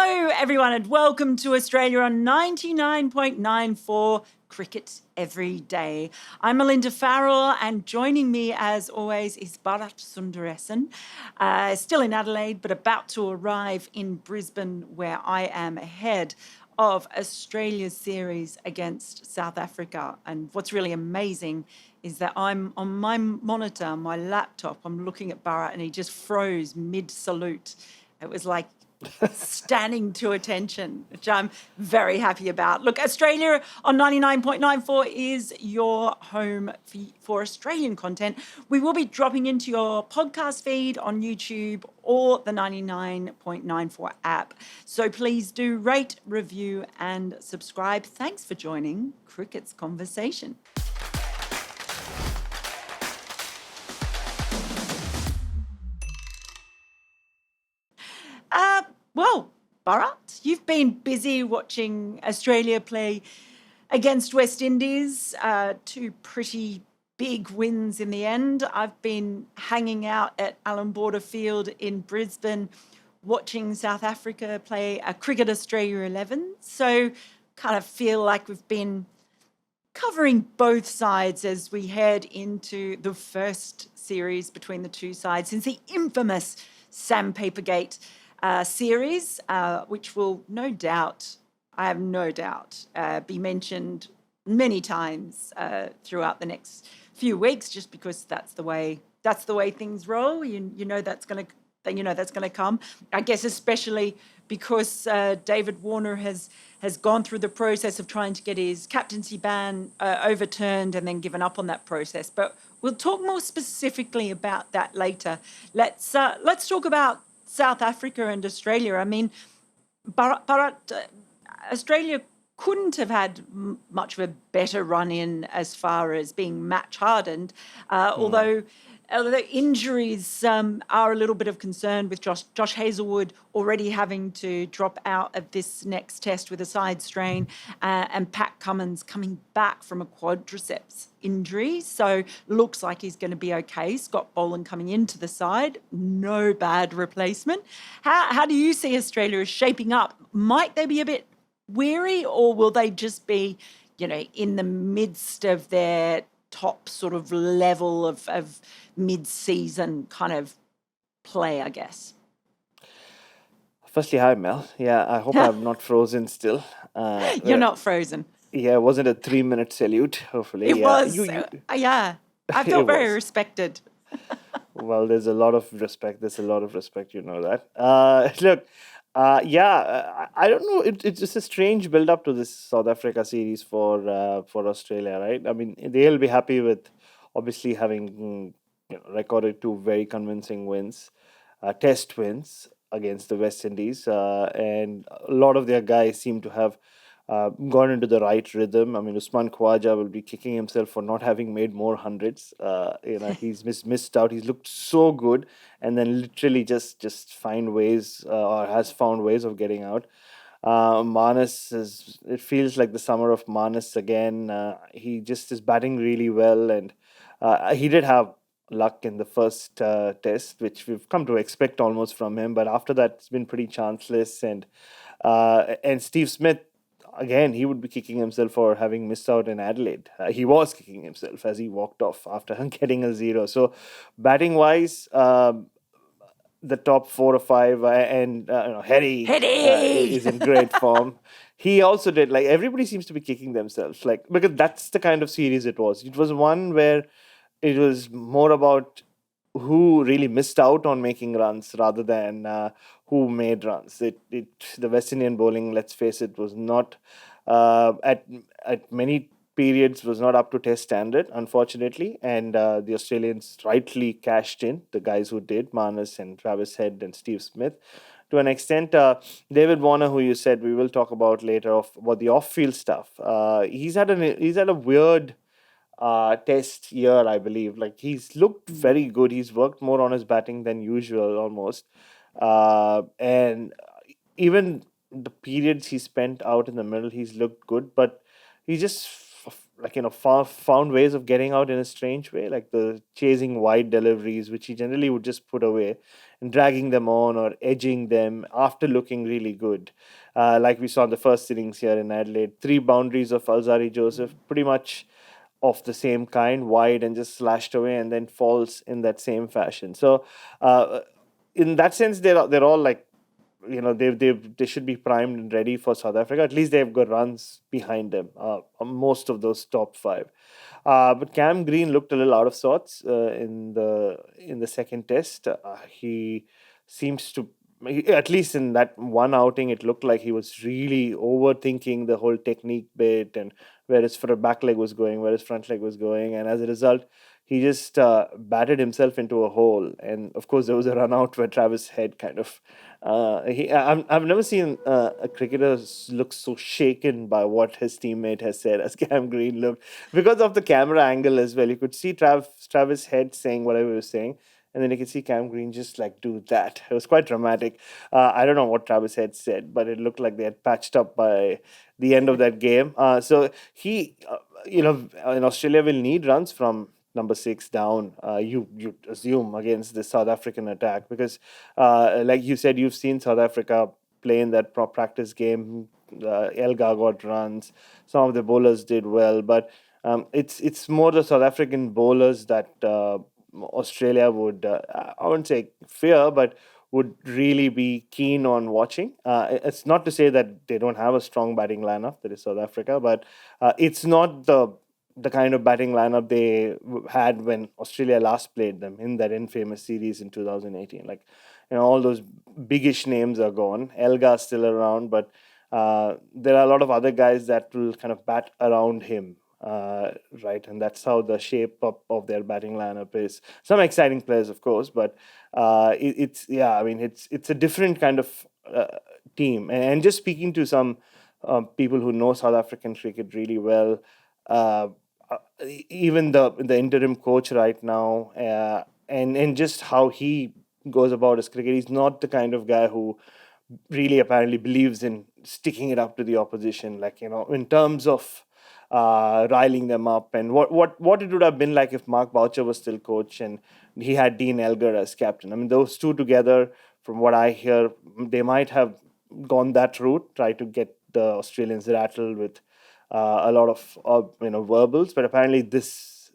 Hello, everyone, and welcome to Australia on 99.94 Cricket Every Day. I'm Melinda Farrell, and joining me, as always, is Bharat Sundaresan, still in Adelaide, but about to arrive in Brisbane, where I am ahead of Australia's series against South Africa. And what's really amazing is that I'm on my monitor, my laptop, I'm looking at Bharat, and he just froze mid-salute. It was like standing to attention, which I'm very happy about. Look, Australia on 99.94 is your home for Australian content. We will be dropping into your podcast feed on YouTube or the 99.94 app. So please do rate, review, and subscribe. Thanks for joining Cricket's Conversation. Well, Bharat, you've been busy watching Australia play against West Indies, two pretty big wins in the end. I've been hanging out at Allan Border Field in Brisbane, watching South Africa play a Cricket Australia 11. So kind of feel like we've been covering both sides as we head into the first series between the two sides since the infamous Sandpapergate series, which will no doubt, I have no doubt, be mentioned many times throughout the next few weeks, just because that's the way things roll. You know that's going to come. I guess especially because David Warner has gone through the process of trying to get his captaincy ban overturned and then given up on that process. But we'll talk more specifically about that later. Let's talk about South Africa and Australia. I mean, Bharat, Australia couldn't have had much of a better run in as far as being match hardened, although injuries are a little bit of concern with Josh Hazlewood already having to drop out of this next test with a side strain, and Pat Cummins coming back from a quadriceps injury. So looks like he's going to be okay. Scott Boland coming into the side, no bad replacement. How do you see Australia as shaping up? Might they be a bit weary, or will they just be, in the midst of their top sort of level of mid-season kind of play, I guess? Firstly, hi, Mel. Yeah, I hope I'm not frozen still. You're not frozen. Yeah, it wasn't a 3-minute salute, hopefully. It Yeah, was. Yeah. I felt it very was. respected. Well, there's a lot of respect. There's a lot of respect, you know that. Look, I don't know. It's just a strange build-up to this South Africa series for Australia, right? I mean, they'll be happy with obviously having recorded two very convincing wins, test wins against the West Indies, and a lot of their guys seem to have gone into the right rhythm. I mean, Usman Khawaja will be kicking himself for not having made more hundreds. He's missed out. He's looked so good, and then literally just find ways or has found ways of getting out. Manas it feels like the summer of Manas again. He just is batting really well, and he did have luck in the first test, which we've come to expect almost from him. But after that, it's been pretty chanceless. And Steve Smith, again, he would be kicking himself for having missed out in Adelaide. He was kicking himself as he walked off after getting a zero. So, batting wise, the top 4 or 5, and Harry is in great form. He also did, like, everybody seems to be kicking themselves, like, because that's the kind of series it was. It was one where it was more about who really missed out on making runs rather than who made runs. The West Indian bowling, let's face it, was not at many periods was not up to test standard, unfortunately, and the Australians rightly cashed in, the guys who did, Manas and Travis Head and Steve Smith. To an extent, David Warner, who you said we will talk about later, about the off-field stuff. He's had a weird test year, I believe. Like, he's looked very good. He's worked more on his batting than usual, almost. And even the periods he spent out in the middle, he's looked good. But he just found ways of getting out in a strange way, like the chasing wide deliveries, which he generally would just put away, and dragging them on or edging them after looking really good. Like we saw in the first innings here in Adelaide, three boundaries of Alzari Joseph, pretty much of the same kind, wide and just slashed away, and then falls in that same fashion. So, in that sense, they're all like, they should be primed and ready for South Africa. At least they've got runs behind them. Most of those top five. But Cam Green looked a little out of sorts in the second test. He seems to, at least in that one outing, it looked like he was really overthinking the whole technique bit and where his back leg was going, where his front leg was going, and as a result, he just batted himself into a hole. And of course, there was a run out where Travis Head kind of. I've never seen a cricketer look so shaken by what his teammate has said as Cam Green looked, because of the camera angle as well. You could see Travis Head saying whatever he was saying, and then you could see Cam Green just like do that. It was quite dramatic. I don't know what Travis Head said, but it looked like they had patched up by the end of that game. So he, in Australia, will need runs from number six down. You assume against the South African attack, because, like you said, you've seen South Africa play in that practice game. Elgar got runs. Some of the bowlers did well, but it's more the South African bowlers that Australia would, I wouldn't say fear, but would really be keen on watching. It's not to say that they don't have a strong batting lineup, that is South Africa, but it's not the kind of batting lineup they had when Australia last played them in that infamous series in 2018. Like, all those biggish names are gone. Elgar's still around, but there are a lot of other guys that will kind of bat around him. Right, and that's how the shape up of their batting lineup is. Some exciting players, of course, but it's yeah. I mean, it's a different kind of team. And just speaking to some people who know South African cricket really well, uh, even the interim coach right now, and just how he goes about his cricket, he's not the kind of guy who really apparently believes in sticking it up to the opposition, like, in terms of riling them up. And what it would have been like if Mark Boucher was still coach and he had Dean Elgar as captain. I mean, those two together, from what I hear, they might have gone that route, try to get the Australians rattled with a lot of verbals. But apparently this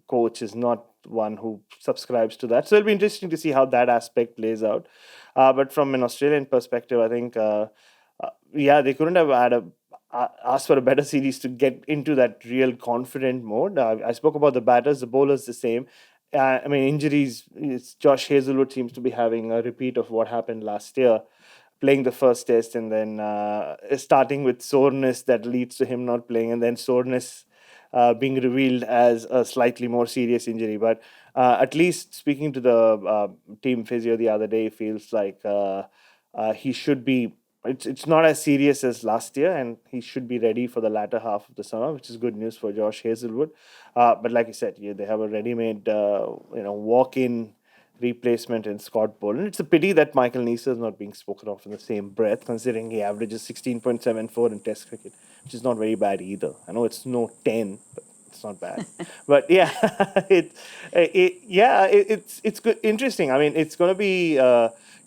coach is not one who subscribes to that. So it'll be interesting to see how that aspect plays out. But from an Australian perspective, I think yeah, they couldn't have asked for a better series to get into that real confident mode. I spoke about the batters, the bowlers the same. I mean, injuries. Josh Hazlewood seems to be having a repeat of what happened last year, playing the first test and then starting with soreness that leads to him not playing, and then soreness being revealed as a slightly more serious injury. But at least speaking to the team physio the other day, feels like he should be. It's not as serious as last year, and he should be ready for the latter half of the summer, which is good news for Josh Hazlewood. But like you said, yeah, they have a ready-made, walk-in replacement in Scott Boland. It's a pity that Michael Neser is not being spoken of in the same breath, considering he averages 16.74 in Test cricket, which is not very bad either. I know it's no 10, but it's not bad. But yeah, it's good, interesting. I mean, it's going to be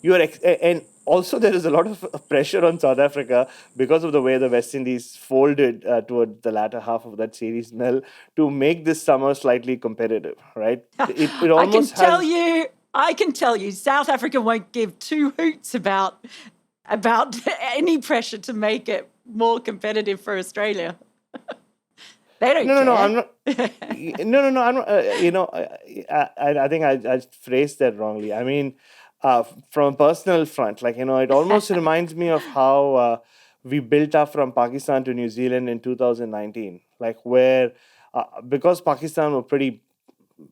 and also there is a lot of pressure on South Africa because of the way the West Indies folded toward the latter half of that series, Mel, to make this summer slightly competitive. Right? It I can almost tell has. you, I can tell you, South Africa won't give two hoots about any pressure to make it more competitive for Australia. They don't No, no, no. care. I'm not. No, no, no. I'm not. I think I phrased that wrongly. I mean, from a personal front, like, it almost reminds me of how we built up from Pakistan to New Zealand in 2019, like where because Pakistan were pretty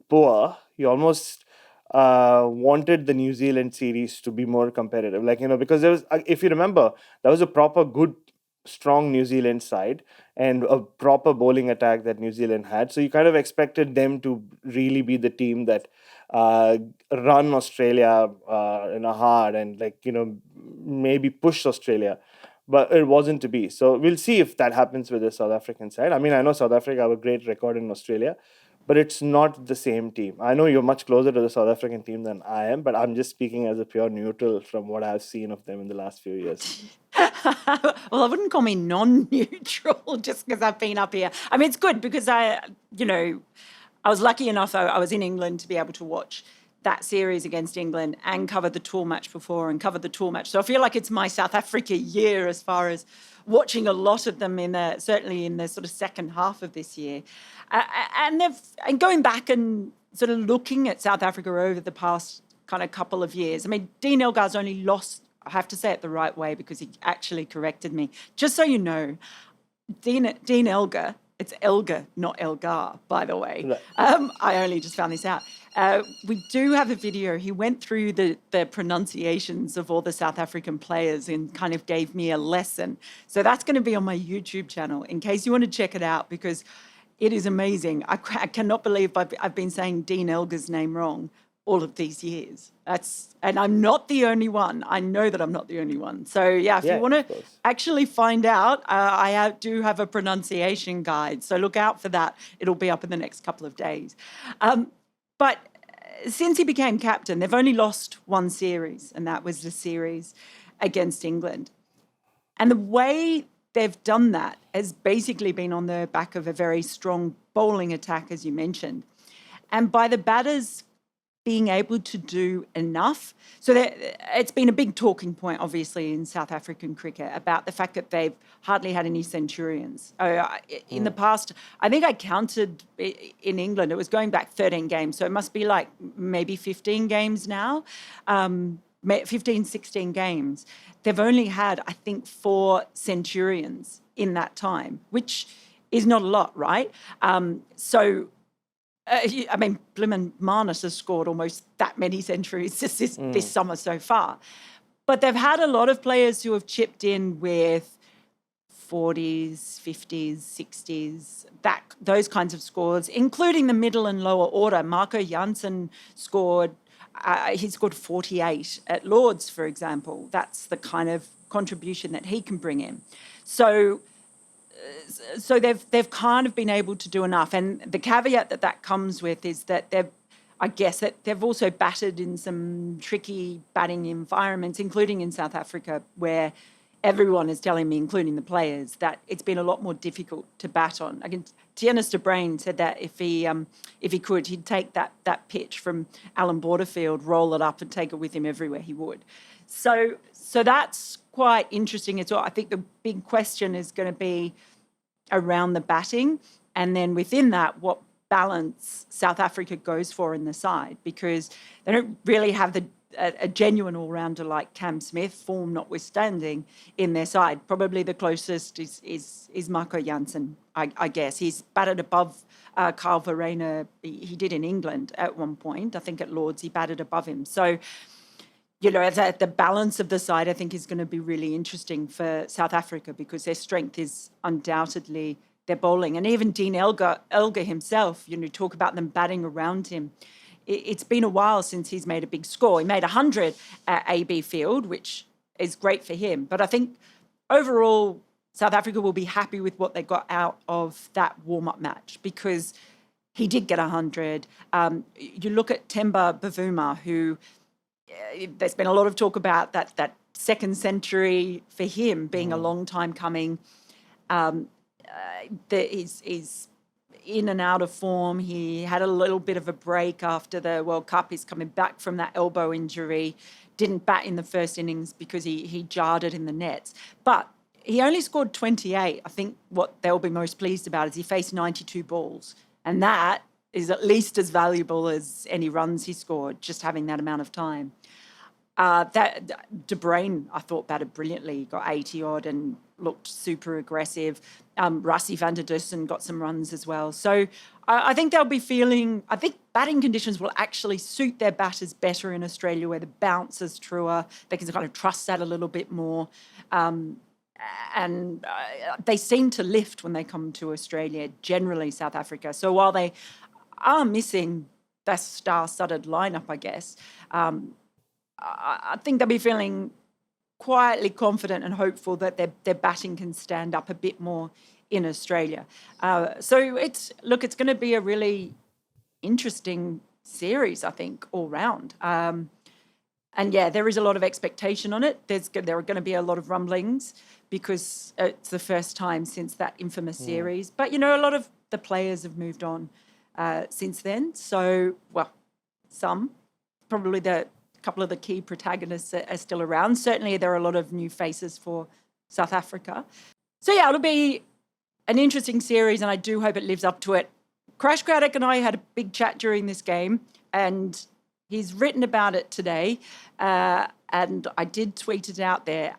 poor, he almost wanted the New Zealand series to be more competitive. Like, because there was, if you remember, that was a proper good, strong New Zealand side and a proper bowling attack that New Zealand had. So you kind of expected them to really be the team that run Australia hard and, like, maybe push Australia. but it wasn't to be. So we'll see if that happens with the South African side. I mean, I know South Africa have a great record in Australia, but it's not the same team. I know you're much closer to the South African team than I am, but I'm just speaking as a pure neutral from what I've seen of them in the last few years. Well, I wouldn't call me non-neutral just because I've been up here. I mean, it's good because I was lucky enough. I was in England to be able to watch that series against England and cover the tour match before and cover the tour match. So I feel like it's my South Africa year as far as watching a lot of them certainly in the sort of second half of this year, and going back and sort of looking at South Africa over the past kind of couple of years. I mean, Dean Elgar's only lost. I have to say it the right way because he actually corrected me. Just so you know, Dean Elgar. It's Elgar, not Elgar, by the way. Right. I only just found this out. We do have a video. He went through the pronunciations of all the South African players and kind of gave me a lesson. So that's going to be on my YouTube channel in case you want to check it out because it is amazing. I cannot believe I've been saying Dean Elgar's name wrong all of these years. And I'm not the only one. I know that I'm not the only one. So yeah, if you want to actually find out, I do have a pronunciation guide. So look out for that. It'll be up in the next couple of days. But since he became captain, they've only lost one series, and that was the series against England. And the way they've done that has basically been on the back of a very strong bowling attack, as you mentioned. And by the batters being able to do enough. So it's been a big talking point, obviously, in South African cricket about the fact that they've hardly had any centurions. In the past, I think I counted in England, it was going back 13 games. So it must be like maybe 15 games now, 15, 16 games. They've only had, I think, 4 centurions in that time, which is not a lot, right? I mean, Blimmin Marnus has scored almost that many centuries just this summer so far. But they've had a lot of players who have chipped in with 40s, 50s, 60s, those kinds of scores, including the middle and lower order. Marco Jansen scored, he scored 48 at Lord's, for example. That's the kind of contribution that he can bring in. So they've kind of been able to do enough. And the caveat that comes with is that they've also batted in some tricky batting environments, including in South Africa, where everyone is telling me, including the players, that it's been a lot more difficult to bat on. Tiennis de Bruin said that if he could, he'd take that pitch from Alan Borderfield, roll it up and take it with him everywhere he would. So that's quite interesting as well. I think the big question is going to be around the batting, and then within that, what balance South Africa goes for in the side, because they don't really have a genuine all-rounder like Cam Smith, form notwithstanding, in their side. Probably the closest is Marco Jansen, I guess. He's batted above Carl Verreynne. He did in England at one point. I think at Lord's he batted above him. So, the balance of the side, I think, is going to be really interesting for South Africa because their strength is undoubtedly their bowling. And even Dean Elgar himself, talk about them batting around him. It's been a while since he's made a big score. He made 100 at AB Field, which is great for him. But I think overall, South Africa will be happy with what they got out of that warm-up match because he did get 100. You look at Temba Bavuma, who... there's been a lot of talk about that second century for him being a long time coming. He's in and out of form. He had a little bit of a break after the World Cup. He's coming back from that elbow injury. Didn't bat in the first innings because he jarred it in the nets. But he only scored 28. I think what they'll be most pleased about is he faced 92 balls. And that is at least as valuable as any runs he scored, just having that amount of time. De Bruin, I thought, batted brilliantly. He got 80-odd and looked super aggressive. Rassie van der Dussen got some runs as well. So I think they'll be I think batting conditions will actually suit their batters better in Australia where the bounce is truer. They can kind of trust that a little bit more. And they seem to lift when they come to Australia, generally South Africa. So while they are missing that star-studded lineup, I guess, I think they'll be feeling quietly confident and hopeful that their batting can stand up a bit more in Australia. So it's going to be a really interesting series, I think, all round. And yeah, there is a lot of expectation on it. There are going to be a lot of rumblings because it's the first time since that infamous series. But, a lot of the players have moved on since then. So, well, some, probably a couple of the key protagonists are still around. Certainly there are a lot of new faces for South Africa. So, yeah, it'll be an interesting series, and I do hope it lives up to it. Crash Craddock and I had a big chat during this game, and he's written about it today, and I did tweet it out there.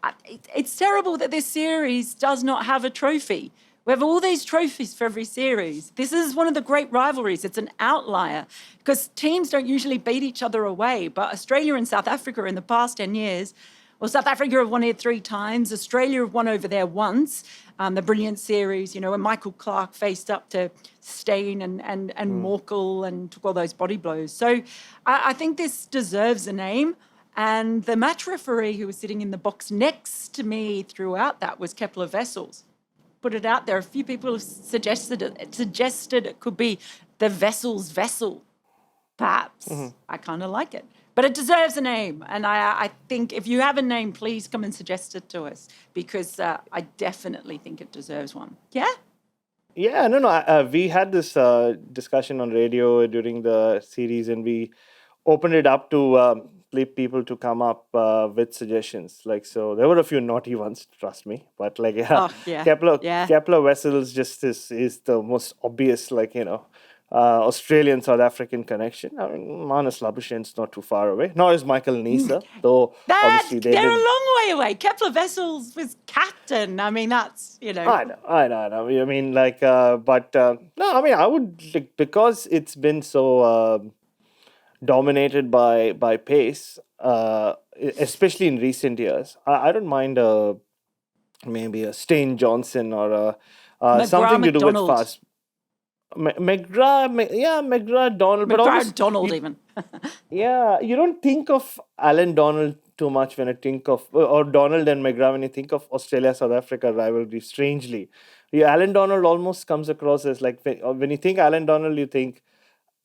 It's terrible that this series does not have a trophy. We have all these trophies for every series. This is one of the great rivalries. It's an outlier because teams don't usually beat each other away, but Australia and South Africa in the past 10 years, well, South Africa have won here 3 times. Australia have won over there once. The brilliant series, when Michael Clark faced up to Steyn and Morkel and took all those body blows. So I think this deserves a name. And the match referee who was sitting in the box next to me throughout that was Kepler Wessels. Put it out there. A few people have suggested it could be the Wessels vessel, perhaps. I kind of like it. But it deserves a name. And I think if you have a name, please come and suggest it to us because I definitely think it deserves one. Yeah? Yeah, no. We had this discussion on radio during the series, and we opened it up to people to come up with suggestions. So there were a few naughty ones, trust me. But Kepler Wessels just is the most obvious, Australian South African connection. I mean, Manus Labuschagn's not too far away. Nor is Michael Neser, though obviously they're a long way away. Kepler Wessels was captain. I mean, that's I know. I mean, but no. I mean, I would because it's been so dominated by pace, especially in recent years. I don't mind maybe a Steyn Johnson or something to do with fast. McGrath, Donald. McGrath, Donald even. Yeah, you don't think of Alan Donald too much when you think of, or Donald and McGrath when you think of Australia-South Africa rivalry, strangely. Alan Donald almost comes across as when you think Alan Donald, you think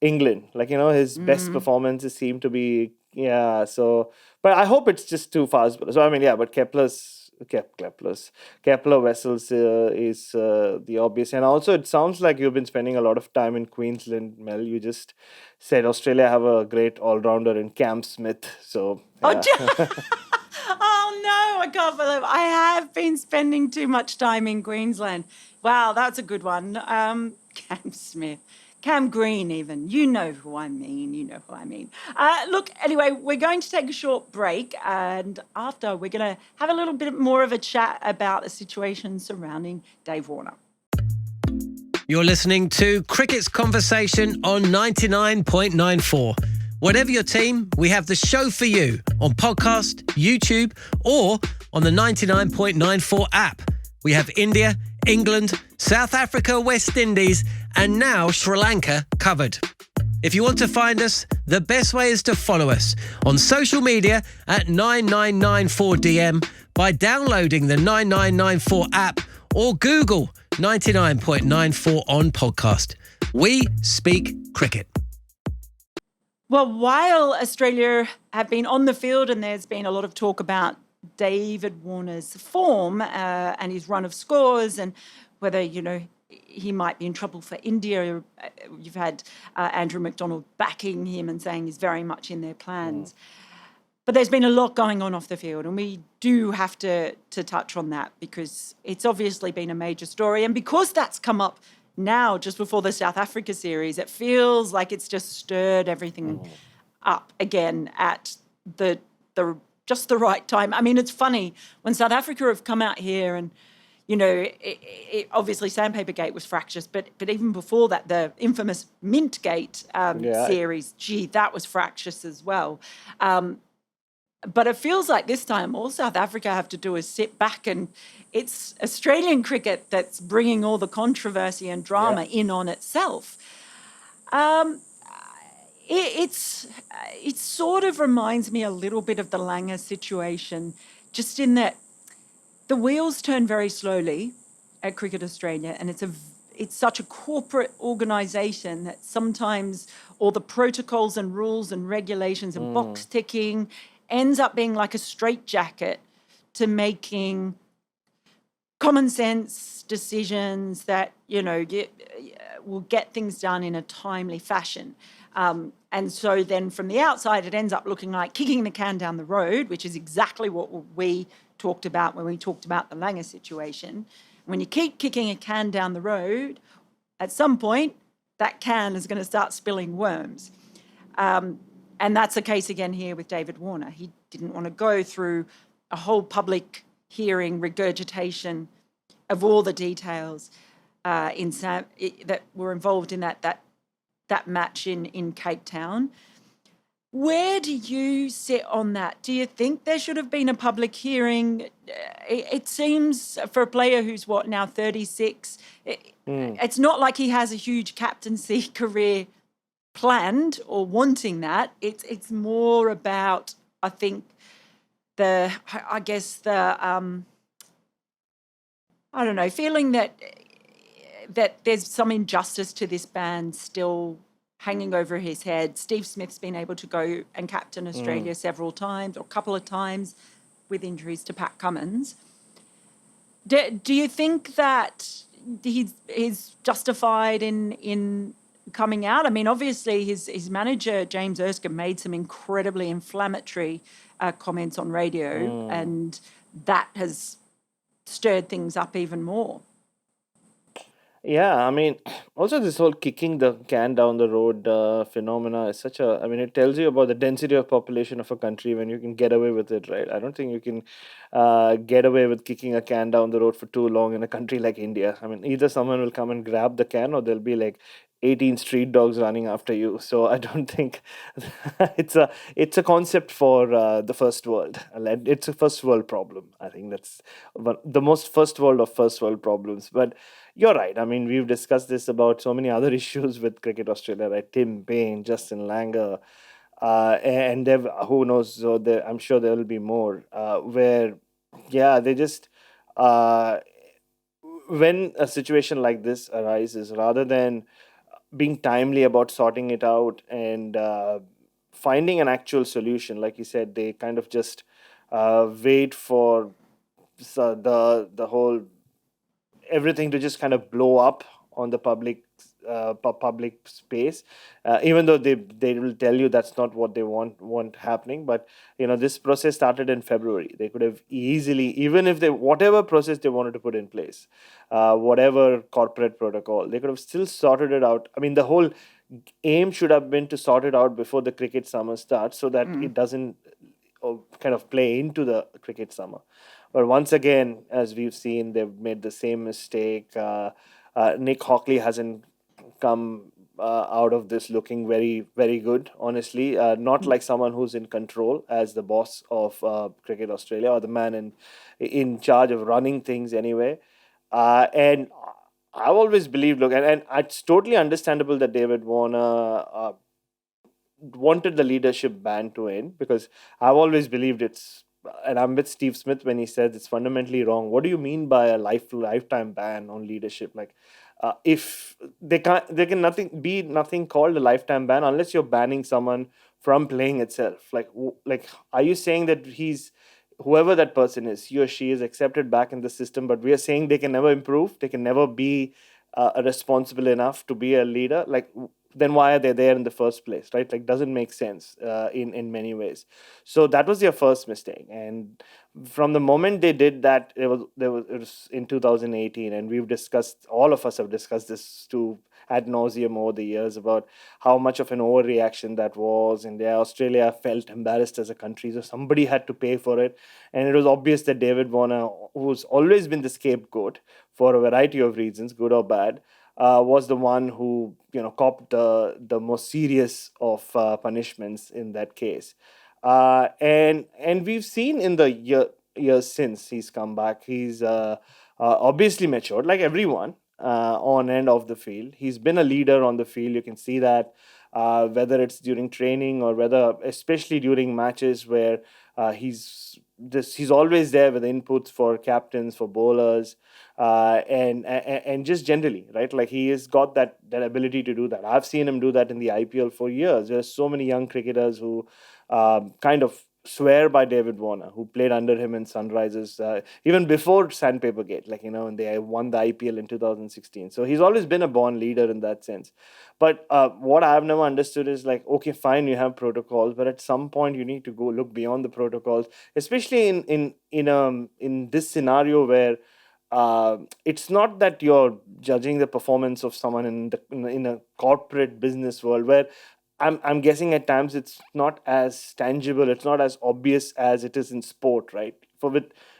England. His best performances seem to be, so, but I hope it's just too fast. So, I mean, but Kepler Wessels is the obvious. And also, it sounds like you've been spending a lot of time in Queensland, Mel. You just said Australia have a great all-rounder in Cam Smith. So, yeah. Oh, no, I can't believe I have been spending too much time in Queensland. Wow, that's a good one. Cam Smith. Cam Green even. You know who I mean. Look, anyway, we're going to take a short break, and after we're going to have a little bit more of a chat about the situation surrounding Dave Warner. You're listening to Cricket's Conversation on 99.94. Whatever your team, we have the show for you on podcast, YouTube, or on the 99.94 app. We have India, England, South Africa, West Indies, and now Sri Lanka covered. If you want to find us, the best way is to follow us on social media at 9994DM by downloading the 9994 app or Google 99.94 on podcast. We speak cricket. Well, while Australia have been on the field and there's been a lot of talk about David Warner's form and his run of scores and whether, he might be in trouble for India. You've had Andrew McDonald backing him and saying he's very much in their plans. But there's been a lot going on off the field, and we do have to touch on that because it's obviously been a major story. And because that's come up now, just before the South Africa series, it feels like it's just stirred everything up again at the just the right time. I mean, it's funny when South Africa have come out here and, obviously Sandpaper Gate was fractious, but even before that, the infamous Mint Gate series, that was fractious as well. But it feels like this time all South Africa have to do is sit back, and it's Australian cricket that's bringing all the controversy and drama in on itself. It sort of reminds me a little bit of the Langer situation just in that the wheels turn very slowly at Cricket Australia, and it's such a corporate organisation that sometimes all the protocols and rules and regulations and box ticking ends up being like a straitjacket to making common sense decisions that will get things done in a timely fashion. And so then from the outside, it ends up looking like kicking the can down the road, which is exactly what we talked about when we talked about the Langer situation. When you keep kicking a can down the road, at some point, that can is going to start spilling worms. And that's the case again here with David Warner. He didn't want to go through a whole public hearing regurgitation of all the details that were involved in that match in Cape Town. Where do you sit on that? Do you think there should have been a public hearing? It seems for a player who's now 36, it's not like he has a huge captaincy career planned or wanting that. It's more about, I think, feeling that there's some injustice to this ban still hanging over his head. Steve Smith's been able to go and captain Australia several times, or a couple of times, with injuries to Pat Cummins. Do you think that he's justified in coming out? I mean, obviously his manager, James Erskine, made some incredibly inflammatory comments on radio, and that has stirred things up even more. Yeah, I mean, also this whole kicking the can down the road phenomena is it tells you about the density of population of a country when you can get away with it, right? I don't think you can get away with kicking a can down the road for too long in a country like India. I mean, either someone will come and grab the can, or there'll be like 18 street dogs running after you. So I don't think it's a concept for the first world. It's a first world problem. I think that's the most first world of first world problems. But you're right. I mean, we've discussed this about so many other issues with Cricket Australia, right? Tim Paine, Justin Langer, and who knows? So I'm sure there will be more. They just when a situation like this arises, rather than being timely about sorting it out and finding an actual solution, like you said, they kind of just wait for the whole everything to just kind of blow up on the public space, even though they will tell you that's not what they want happening. But this process started in February. They could have easily, even if whatever process they wanted to put in place, whatever corporate protocol, they could have still sorted it out. I mean, the whole aim should have been to sort it out before the cricket summer starts, so that it doesn't kind of play into the cricket summer. But once again, as we've seen, they've made the same mistake. Nick Hockley hasn't come out of this looking very, very good, honestly. Not like someone who's in control as the boss of Cricket Australia, or the man in charge of running things anyway. And I've always believed, and it's totally understandable that David Warner wanted the leadership ban to end, because I've always believed and I'm with Steve Smith when he says it's fundamentally wrong. What do you mean by a lifetime ban on leadership? Like, if there can nothing called a lifetime ban unless you're banning someone from playing itself. Like, are you saying that whoever that person is, he or she is accepted back in the system, but we are saying they can never improve, they can never be responsible enough to be a leader? Like, then why are they there in the first place, right? Like, doesn't make sense in many ways. So that was their first mistake, and from the moment they did that, it was in 2018, and all of us have discussed this too ad nauseum over the years about how much of an overreaction that was, and Australia felt embarrassed as a country, so somebody had to pay for it, and it was obvious that David Warner, who's always been the scapegoat for a variety of reasons, good or bad, was the one who copped the most serious of punishments in that case. And we've seen in the years since he's come back, he's obviously matured, like everyone, on and off the field. He's been a leader on the field. You can see that whether it's during training or whether, especially during matches where he's he's always there with inputs for captains, for bowlers, and just generally, right? Like he has got that ability to do that. I've seen him do that in the IPL for years. There's so many young cricketers who kind of swear by David Warner, who played under him in Sunrisers even before Sandpaper Gate, like, and they won the IPL in 2016. So he's always been a born leader in that sense. But what I've never understood is like, okay, fine, you have protocols, but at some point you need to go look beyond the protocols, especially in this scenario where it's not that you're judging the performance of someone in a corporate business world where I'm guessing at times it's not as tangible, it's not as obvious as it is in sport, right?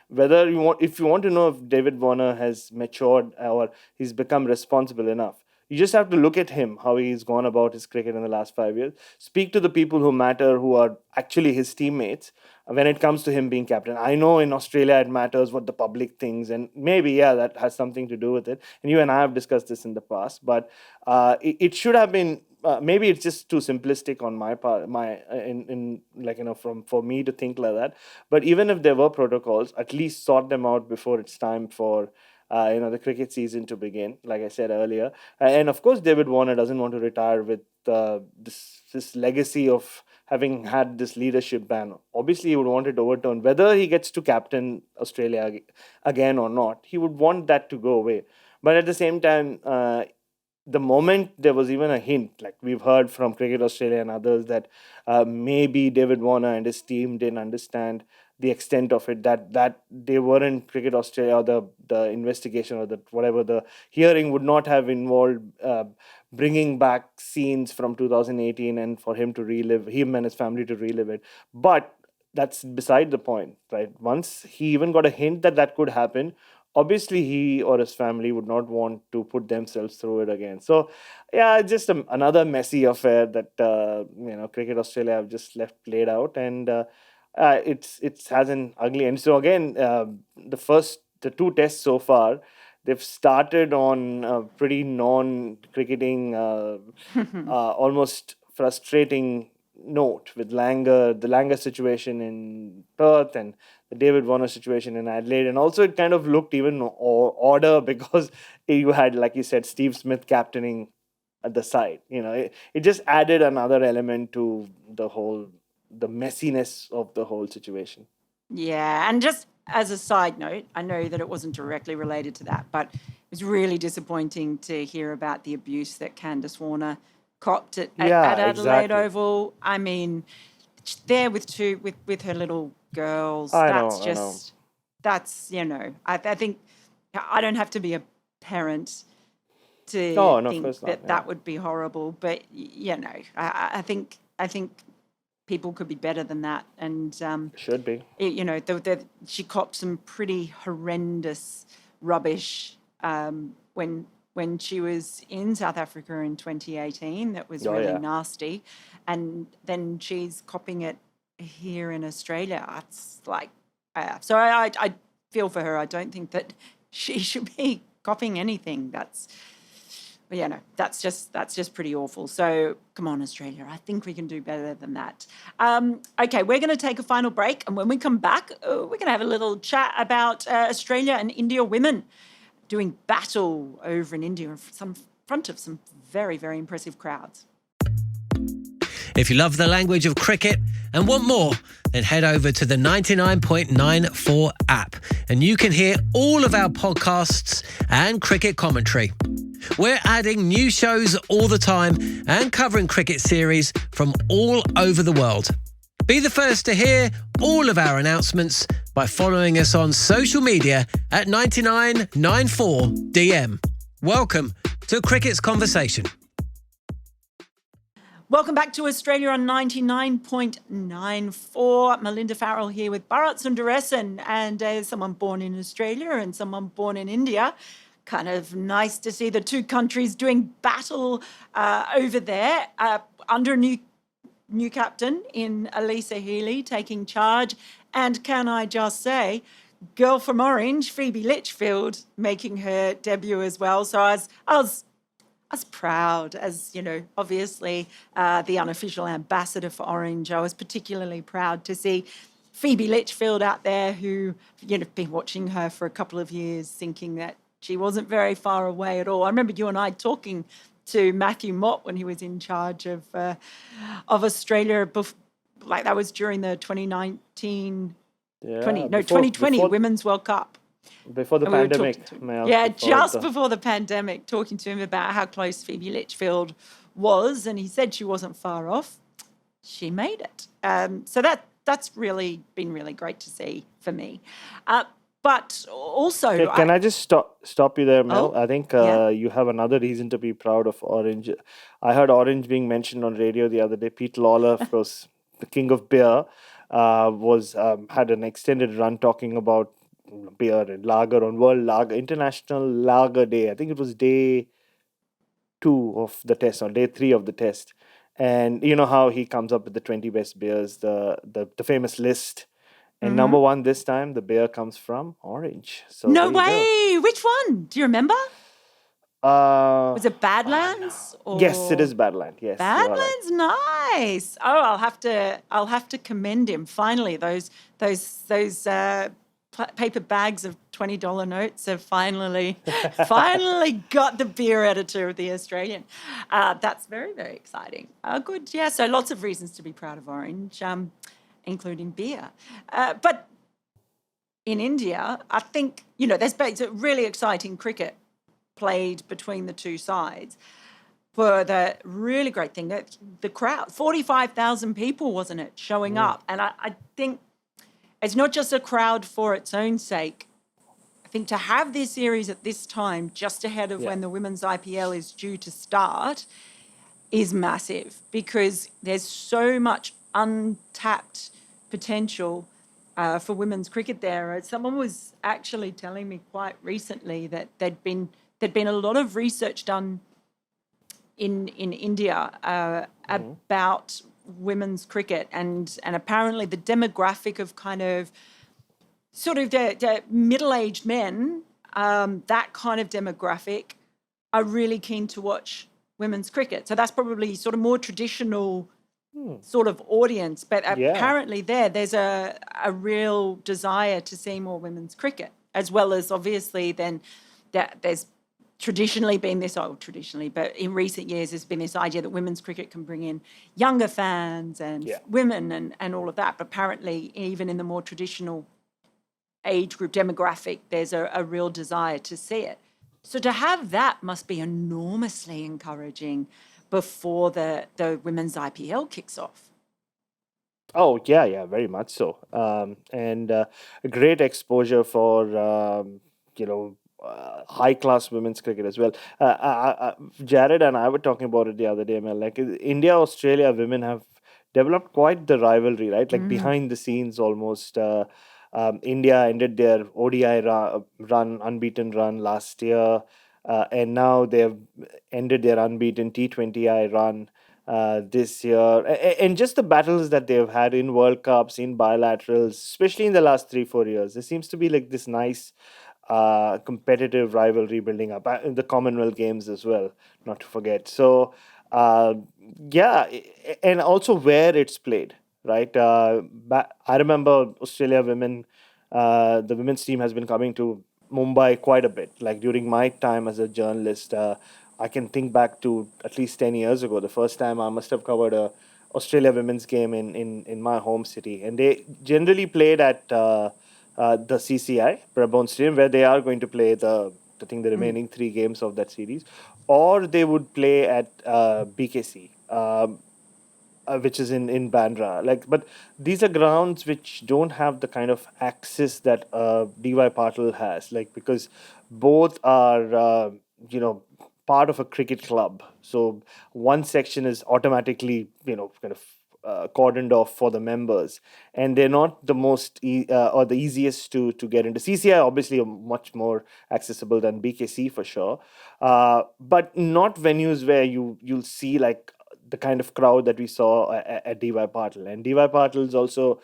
Whether if you want to know if David Warner has matured or he's become responsible enough, you just have to look at him, how he's gone about his cricket in the last 5 years. Speak to the people who matter, who are actually his teammates, when it comes to him being captain. I know in Australia it matters what the public thinks, and maybe, yeah, that has something to do with it. And you and I have discussed this in the past, but it should have been. Maybe it's just too simplistic on my part, for me to think like that. But even if there were protocols, at least sort them out before it's time for the cricket season to begin, like I said earlier. And of course, David Warner doesn't want to retire with this legacy of having had this leadership ban. Obviously, he would want it overturned. Whether he gets to captain Australia again or not, he would want that to go away. But at the same time, the moment there was even a hint, like we've heard from Cricket Australia and others, that maybe David Warner and his team didn't understand the extent of it, that they weren't Cricket Australia, or the investigation or the hearing would not have involved bringing back scenes from 2018 and for him and his family to relive it. But that's beside the point, right? Once he even got a hint that could happen, obviously he or his family would not want to put themselves through it again. So yeah, just another messy affair that Cricket Australia have just left played out, and it has an ugly end. So again, the two tests so far, they've started on a pretty non-cricketing, almost frustrating note, with the Langer situation in Perth and the David Warner situation in Adelaide. And also it kind of looked even odder because you had, like you said, Steve Smith captaining at the side. It just added another element to the messiness of the whole situation. Yeah, and just as a side note, I know that it wasn't directly related to that, but it was really disappointing to hear about the abuse that Candice Warner copped at Adelaide exactly. Oval. I mean, there with her little girls. I think I don't have to be a parent to think that would be horrible. But I think people could be better than that, and should be. She copped some pretty horrendous rubbish when she was in South Africa in 2018. That was really nasty, and then she's copping it here in Australia. It's like, so I feel for her. I don't think that she should be copping anything. That's just pretty awful. So come on, Australia. I think we can do better than that. Okay, we're going to take a final break, and when we come back, we're going to have a little chat about Australia and India women doing battle over in India in front of some very, very impressive crowds. If you love the language of cricket and want more, then head over to the 99.94 app and you can hear all of our podcasts and cricket commentary. We're adding new shows all the time and covering cricket series from all over the world. Be the first to hear all of our announcements by following us on social media at 9994DM. Welcome to Cricket's Conversation. Welcome back to Australia on 99.94. Melinda Farrell here with Bharat Sundaresan, and someone born in Australia and someone born in India. Kind of nice to see the two countries doing battle over there under a new captain in Elisa Healy taking charge. And can I just say, girl from Orange, Phoebe Litchfield, making her debut as well. So I was proud, as obviously the unofficial ambassador for Orange. I was particularly proud to see Phoebe Litchfield out there who, been watching her for a couple of years thinking that she wasn't very far away at all. I remember you and I talking to Matthew Mott when he was in charge of Australia, like that was during the 2019, Yeah, 2020 Women's World Cup. before the And we were talking pandemic, to him. Mel. Yeah, before just the- before the pandemic, talking to him about how close Phoebe Litchfield was, and he said she wasn't far off. She made it. So that's really been really great to see for me. But also, Can I just stop you there, Mel? Oh, I think yeah. you have another reason to be proud of Orange. I heard Orange being mentioned on radio the other day. Pete Lawler, of course, the king of beer, was had an extended run talking about beer and lager on World Lager International Lager Day. I think it was day 2 of the test or day 3 of the test. And you know how he comes up with the 20 best beers, the famous list. And number 1 this time, the beer comes from Orange. So No there you go. way. Which one? Do you remember? Was it Badlands? Yes, it Or is Badland. Yes, you are right. Badlands, nice. Oh, I'll have to commend him. Finally, those paper bags of $20 notes have finally got the beer editor of the Australian. That's very, very exciting. Good, yeah. So lots of reasons to be proud of Orange, including beer. But in India, I think there's been really exciting cricket played between the two sides. For the really great thing that the crowd, 45,000 people, wasn't it, showing up? And I think it's not just a crowd for its own sake. I think to have this series at this time, just ahead of when the women's IPL is due to start, is massive because there's so much untapped potential for women's cricket there. Someone was actually telling me quite recently that there'd been a lot of research done in India about women's cricket, and apparently the demographic of kind of sort of the middle-aged men, that kind of demographic, are really keen to watch women's cricket. So that's probably sort of more traditional sort of audience. But apparently there's a real desire to see more women's cricket, as well as obviously then that there's traditionally been this, but in recent years there's been this idea that women's cricket can bring in younger fans and women and all of that. But apparently even in the more traditional age group demographic, there's a real desire to see it. So to have that must be enormously encouraging before the women's IPL kicks off. Oh, yeah, very much so. And a great exposure for, high-class women's cricket as well. Jared and I were talking about it the other day, man. Like India, Australia women have developed quite the rivalry, right? Like behind the scenes almost. India ended their ODI unbeaten run last year. And now they've ended their unbeaten T20I run this year. And just the battles that they've had in World Cups, in bilaterals, especially in the last 3-4 years. There seems to be like this nice competitive rivalry building up in the Commonwealth Games as well, not to forget. So, and also where it's played, right? I remember Australia women, the women's team has been coming to Mumbai quite a bit. Like during my time as a journalist, I can think back to at least 10 years ago, the first time I must have covered a Australia women's game in my home city. And they generally played at the CCI, Brabant Stadium, where they are going to play the remaining 3 games of that series. Or they would play at BKC, which is in Bandra. But these are grounds which don't have the kind of access that DY Patil has, because both are, part of a cricket club. So one section is automatically, kind of cordoned off for the members, and they're not the most or the easiest to get into. CCI obviously are much more accessible than BKC for sure, but not venues where you'll see like the kind of crowd that we saw at DY Patil. And DY Patil is also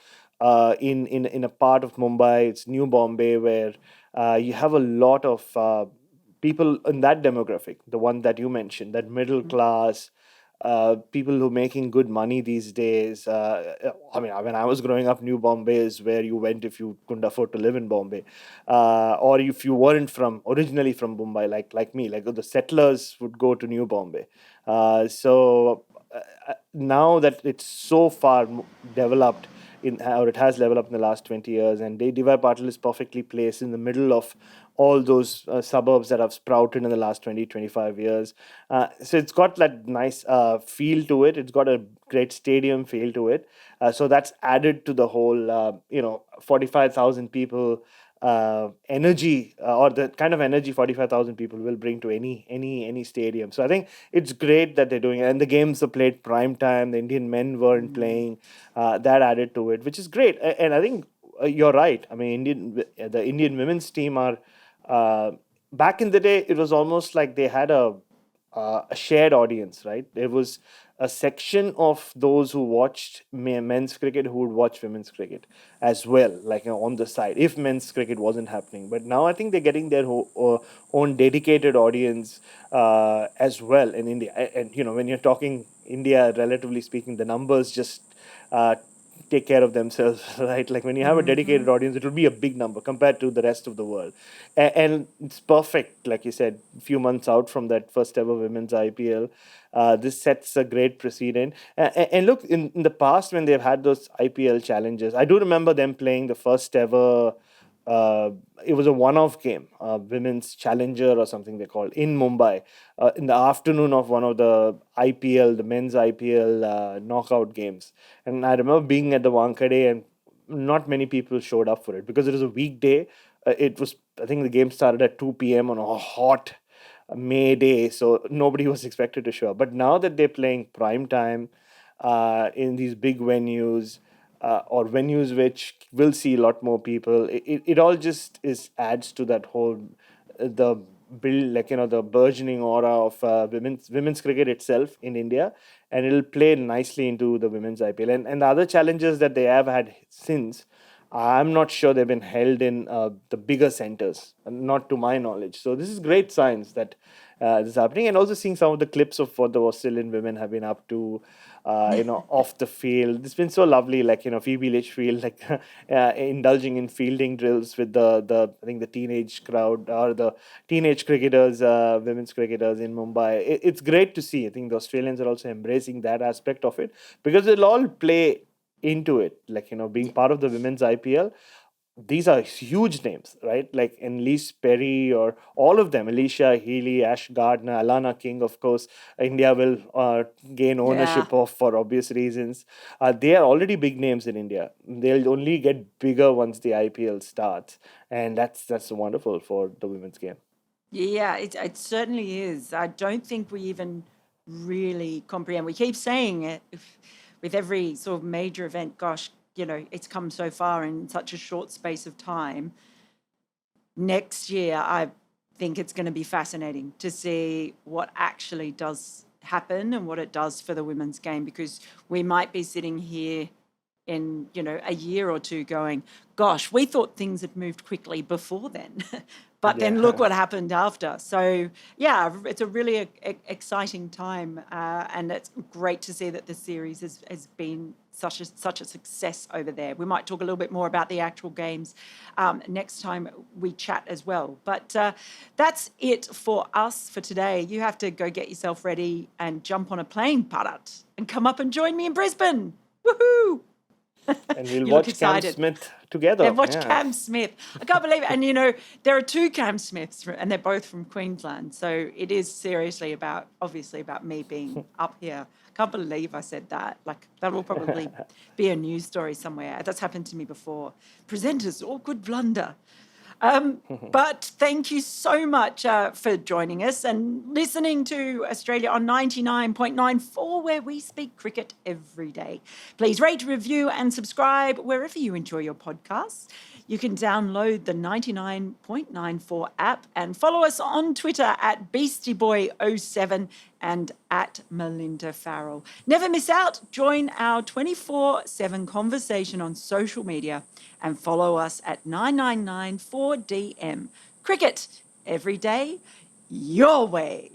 in a part of Mumbai, it's New Bombay, where you have a lot of people in that demographic, the one that you mentioned, that middle class, people who are making good money these days. I mean, when I was growing up, New Bombay is where you went if you couldn't afford to live in Bombay, or if you weren't originally from Mumbai, like me, like the settlers would go to New Bombay. Now that it's so far developed, or it has developed in the last 20 years, and Divai Patil is perfectly placed in the middle of all those suburbs that have sprouted in the last 20-25 years. So it's got that nice feel to it. It's got a great stadium feel to it. So that's added to the whole, 45,000 people energy, or the kind of energy 45,000 people will bring to any stadium. So I think it's great that they're doing it, and the games are played prime time. The Indian men weren't playing. That added to it, which is great. And I think you're right. I mean, the Indian women's team are back in the day. It was almost like they had a shared audience, right? There was a section of those who watched men's cricket who would watch women's cricket as well, like on the side, if men's cricket wasn't happening. But now I think they're getting their own dedicated audience as well in India. And when you're talking India, relatively speaking, the numbers just take care of themselves, right? Like when you have a dedicated audience, it will be a big number compared to the rest of the world. And it's perfect, like you said, a few months out from that first ever women's IPL. This sets a great precedent. And look, in the past, when they've had those IPL challenges, I do remember them playing the first ever. It was a one-off game, women's challenger or something they called, in Mumbai, in the afternoon of one of the men's IPL knockout games. And I remember being at the Wankhede, and not many people showed up for it because it was a weekday. I think the game started at 2 p.m. on a hot May day, so nobody was expected to show up. But now that they're playing prime time in these big venues, or venues which will see a lot more people, it all just adds to that whole the build, the burgeoning aura of women's cricket itself in India, and it'll play nicely into the women's IPL. And the other challenges that they have had since, I'm not sure they've been held in the bigger centers, not to my knowledge. So this is great signs that this is happening, and also seeing some of the clips of what the Australian women have been up to, off the field. It's been so lovely, Phoebe Litchfield, indulging in fielding drills with the I think the teenage crowd, or the teenage cricketers, women's cricketers in Mumbai. It's great to see. I think the Australians are also embracing that aspect of it, because it'll all play into it, being part of the women's IPL. These are huge names, right? Like Elise Perry, or all of them, Alicia Healy, Ash Gardner, Alana King, of course, India will gain ownership of, for obvious reasons. They are already big names in India. They'll only get bigger once the IPL starts. And that's wonderful for the women's game. Yeah, it certainly is. I don't think we even really comprehend. We keep saying it with every sort of major event. Gosh, it's come so far in such a short space of time. Next year, I think it's going to be fascinating to see what actually does happen and what it does for the women's game, because we might be sitting here in, a year or two going, gosh, we thought things had moved quickly before then. But then look what happened after. So, yeah, it's a really exciting time. And it's great to see that the series has been such a success over there. We might talk a little bit more about the actual games next time we chat as well. But that's it for us for today. You have to go get yourself ready and jump on a plane, Bharat, and come up and join me in Brisbane. Woohoo! And we'll watch Cam Smith together. And watch Cam Smith. I can't believe it. And, there are two Cam Smiths, and they're both from Queensland. So it is seriously obviously about me being up here. I can't believe I said that. That will probably be a news story somewhere. That's happened to me before. Presenters, awkward blunder. But thank you so much for joining us and listening to Australia on 99.94, where we speak cricket every day. Please rate, review and subscribe wherever you enjoy your podcasts. You can download the 99.94 app and follow us on Twitter at BeastieBoy07 and at Melinda Farrell. Never miss out. Join our 24/7 conversation on social media and follow us at 9994DM. Cricket every day, your way.